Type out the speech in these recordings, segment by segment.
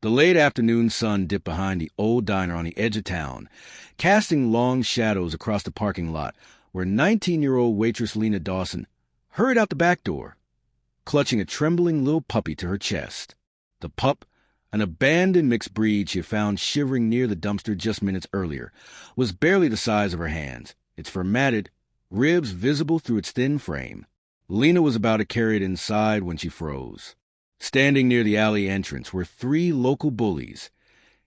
The late afternoon sun dipped behind the old diner on the edge of town, casting long shadows across the parking lot where 19-year-old waitress Lena Dawson hurried out the back door, clutching a trembling little puppy to her chest. The pup, an abandoned mixed breed she had found shivering near the dumpster just minutes earlier, was barely the size of her hands, its fur matted, ribs visible through its thin frame. Lena was about to carry it inside when she froze. Standing near the alley entrance were 3 local bullies,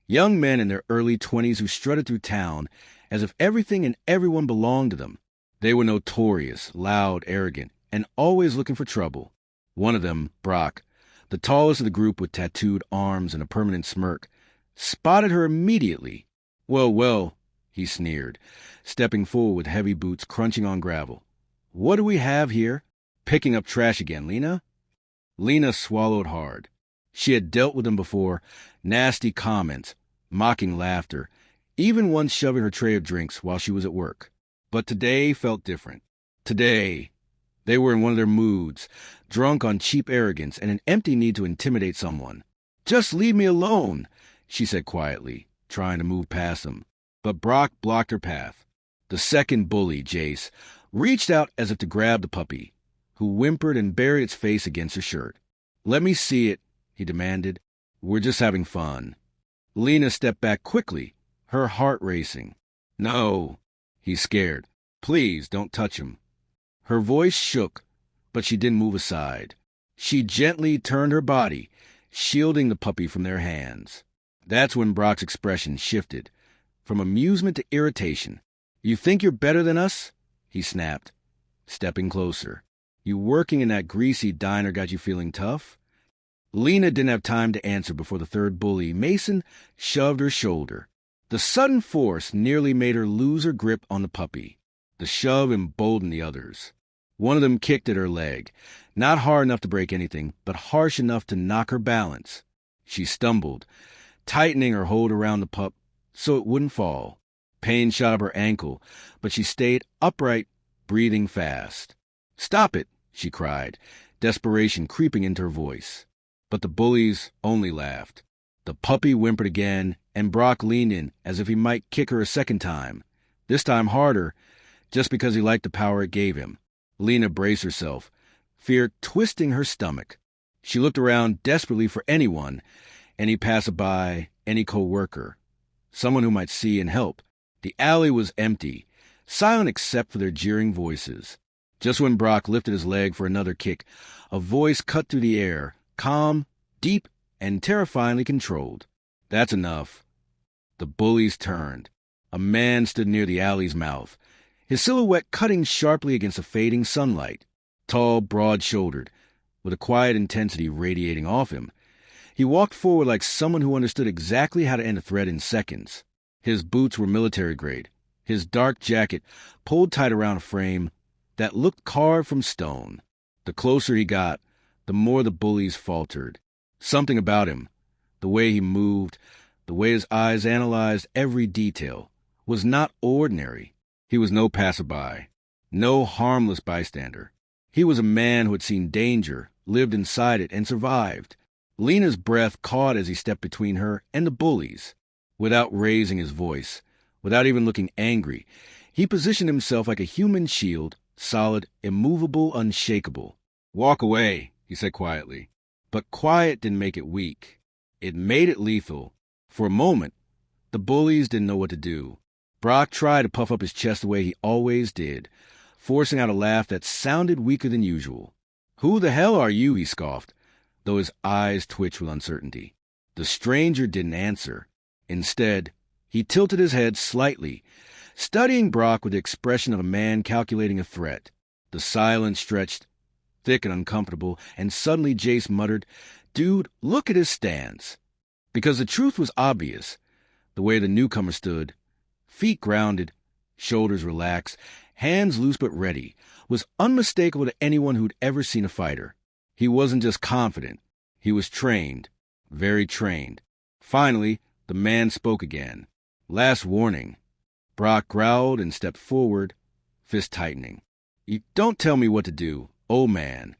young men in their early 20s who strutted through town as if everything and everyone belonged to them. They were notorious, loud, arrogant, and always looking for trouble. One of them, Brock, the tallest of the group with tattooed arms and a permanent smirk, spotted her immediately. Well, he sneered, stepping forward with heavy boots crunching on gravel. What do we have here? Picking up trash again, Lena? Lena swallowed hard. She had dealt with him before, nasty comments, mocking laughter, even once shoving her tray of drinks while she was at work. But today felt different. Today, they were in one of their moods, drunk on cheap arrogance and an empty need to intimidate someone. Just leave me alone, she said quietly, trying to move past them. But Brock blocked her path. The second bully, Jace, reached out as if to grab the puppy, who whimpered and buried its face against her shirt. Let me see it, he demanded. We're just having fun. Lena stepped back quickly, her heart racing. No, he's scared. Please don't touch him. Her voice shook, but she didn't move aside. She gently turned her body, shielding the puppy from their hands. That's when Brock's expression shifted, from amusement to irritation. You think you're better than us? He snapped, stepping closer. You working in that greasy diner got you feeling tough? Lena didn't have time to answer before the third bully, Mason, shoved her shoulder. The sudden force nearly made her lose her grip on the puppy. The shove emboldened the others. One of them kicked at her leg, not hard enough to break anything, but harsh enough to knock her balance. She stumbled, tightening her hold around the pup so it wouldn't fall. Pain shot up her ankle, but she stayed upright, breathing fast. Stop it, she cried, desperation creeping into her voice. But the bullies only laughed. The puppy whimpered again, and Brock leaned in as if he might kick her a second time, this time harder, just because he liked the power it gave him. Lena braced herself, fear twisting her stomach. She looked around desperately for anyone, any passerby, any co-worker, someone who might see and help. The alley was empty, silent except for their jeering voices. Just when Brock lifted his leg for another kick, a voice cut through the air, calm, deep, and terrifyingly controlled. That's enough. The bullies turned. A man stood near the alley's mouth, his silhouette cutting sharply against the fading sunlight. Tall, broad-shouldered, with a quiet intensity radiating off him, he walked forward like someone who understood exactly how to end a threat in seconds. His boots were military-grade, his dark jacket pulled tight around a frame that looked carved from stone. The closer he got, the more the bullies faltered. Something about him, the way he moved, the way his eyes analyzed every detail, was not ordinary. He was no passerby, no harmless bystander. He was a man who had seen danger, lived inside it, and survived. Lena's breath caught as he stepped between her and the bullies. Without raising his voice, without even looking angry, he positioned himself like a human shield, solid, immovable, unshakable. Walk away, he said quietly. But quiet didn't make it weak. It made it lethal. For a moment, the bullies didn't know what to do. Brock tried to puff up his chest the way he always did, forcing out a laugh that sounded weaker than usual. Who the hell are you, he scoffed, though his eyes twitched with uncertainty. The stranger didn't answer. Instead, he tilted his head slightly, studying Brock with the expression of a man calculating a threat. The silence stretched, thick and uncomfortable, and suddenly Jace muttered, "Dude, look at his stance." Because the truth was obvious. The way the newcomer stood, feet grounded, shoulders relaxed, hands loose but ready, was unmistakable to anyone who'd ever seen a fighter. He wasn't just confident. He was trained, very trained. Finally, the man spoke again. Last warning. Brock growled and stepped forward, fist tightening. You don't tell me what to do, old man.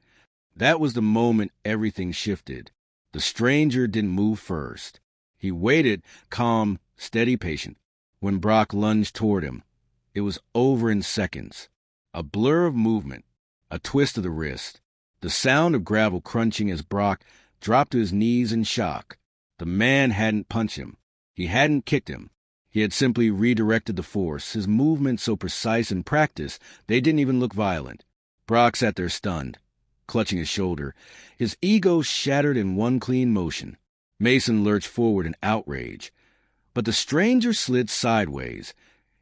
That was the moment everything shifted. The stranger didn't move first. He waited, calm, steady, patient. When Brock lunged toward him, it was over in seconds. A blur of movement, a twist of the wrist, the sound of gravel crunching as Brock dropped to his knees in shock. The man hadn't punched him. He hadn't kicked him. He had simply redirected the force, his movements so precise in practice they didn't even look violent. Brock sat there stunned, clutching his shoulder, his ego shattered in one clean motion. Mason lurched forward in outrage, but the stranger slid sideways,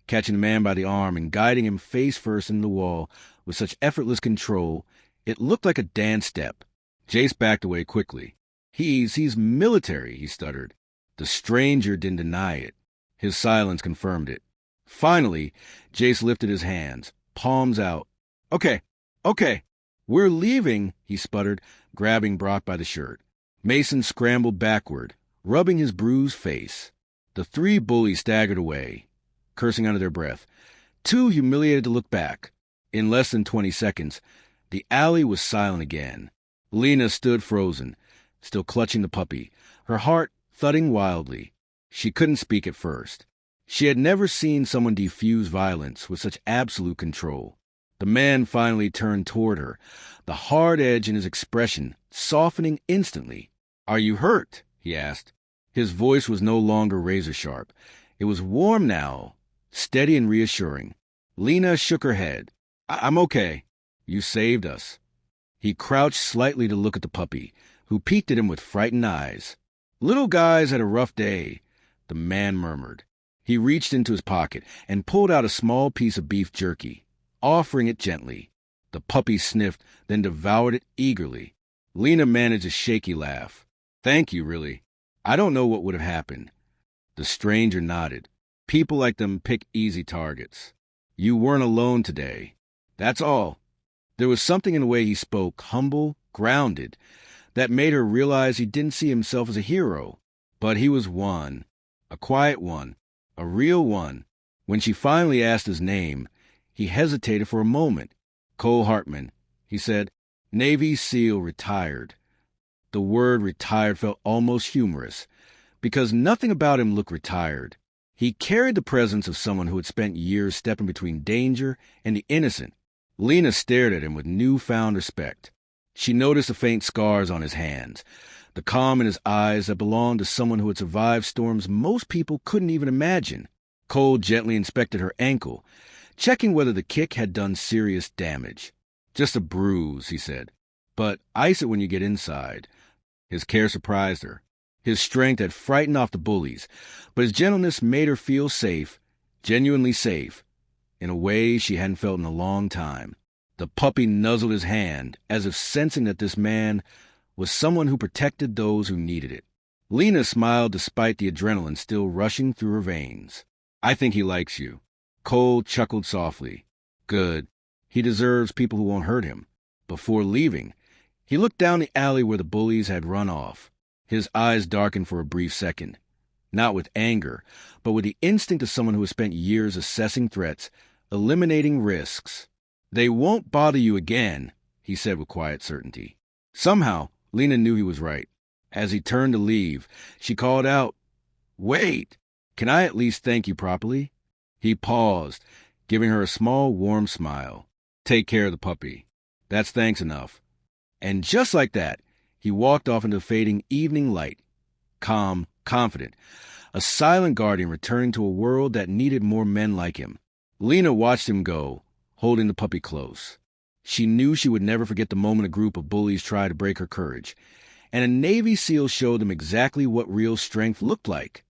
catching the man by the arm and guiding him face first into the wall with such effortless control it looked like a dance step. Jace backed away quickly. He's military, he stuttered. The stranger didn't deny it. His silence confirmed it. Finally, Jace lifted his hands, palms out. Okay, we're leaving, he sputtered, grabbing Brock by the shirt. Mason scrambled backward, rubbing his bruised face. The three bullies staggered away, cursing under their breath, too humiliated to look back. In less than 20 seconds, the alley was silent again. Lena stood frozen, still clutching the puppy, her heart thudding wildly. She couldn't speak at first. She had never seen someone defuse violence with such absolute control. The man finally turned toward her, the hard edge in his expression softening instantly. "Are you hurt?" he asked. His voice was no longer razor-sharp. It was warm now, steady and reassuring. Lena shook her head. I'm okay. You saved us." He crouched slightly to look at the puppy, who peeked at him with frightened eyes. "Little guy's had a rough day," the man murmured. He reached into his pocket and pulled out a small piece of beef jerky, offering it gently. The puppy sniffed, then devoured it eagerly. Lena managed a shaky laugh. "Thank you, really. I don't know what would have happened." The stranger nodded. "People like them pick easy targets. You weren't alone today. That's all." There was something in the way he spoke, humble, grounded, that made her realize he didn't see himself as a hero. But he was one, a quiet one, a real one. When she finally asked his name, he hesitated for a moment. "Cole Hartman," he said. "Navy SEAL, retired." The word retired felt almost humorous, because nothing about him looked retired. He carried the presence of someone who had spent years stepping between danger and the innocent. Lena stared at him with newfound respect. She noticed the faint scars on his hands, the calm in his eyes that belonged to someone who had survived storms most people couldn't even imagine. Cole gently inspected her ankle, checking whether the kick had done serious damage. "Just a bruise," he said. "But ice it when you get inside." His care surprised her. His strength had frightened off the bullies, but his gentleness made her feel safe, genuinely safe, in a way she hadn't felt in a long time. The puppy nuzzled his hand, as if sensing that this man was someone who protected those who needed it. Lena smiled despite the adrenaline still rushing through her veins. "I think he likes you." Cole chuckled softly. "Good. He deserves people who won't hurt him." Before leaving, he looked down the alley where the bullies had run off. His eyes darkened for a brief second, not with anger, but with the instinct of someone who has spent years assessing threats, eliminating risks. "They won't bother you again," he said with quiet certainty. Somehow, Lena knew he was right. As he turned to leave, she called out, "Wait! Can I at least thank you properly?" He paused, giving her a small, warm smile. "Take care of the puppy. That's thanks enough." And just like that, he walked off into the fading evening light, calm, confident, a silent guardian returning to a world that needed more men like him. Lena watched him go, holding the puppy close. She knew she would never forget the moment a group of bullies tried to break her courage, and a Navy SEAL showed them exactly what real strength looked like.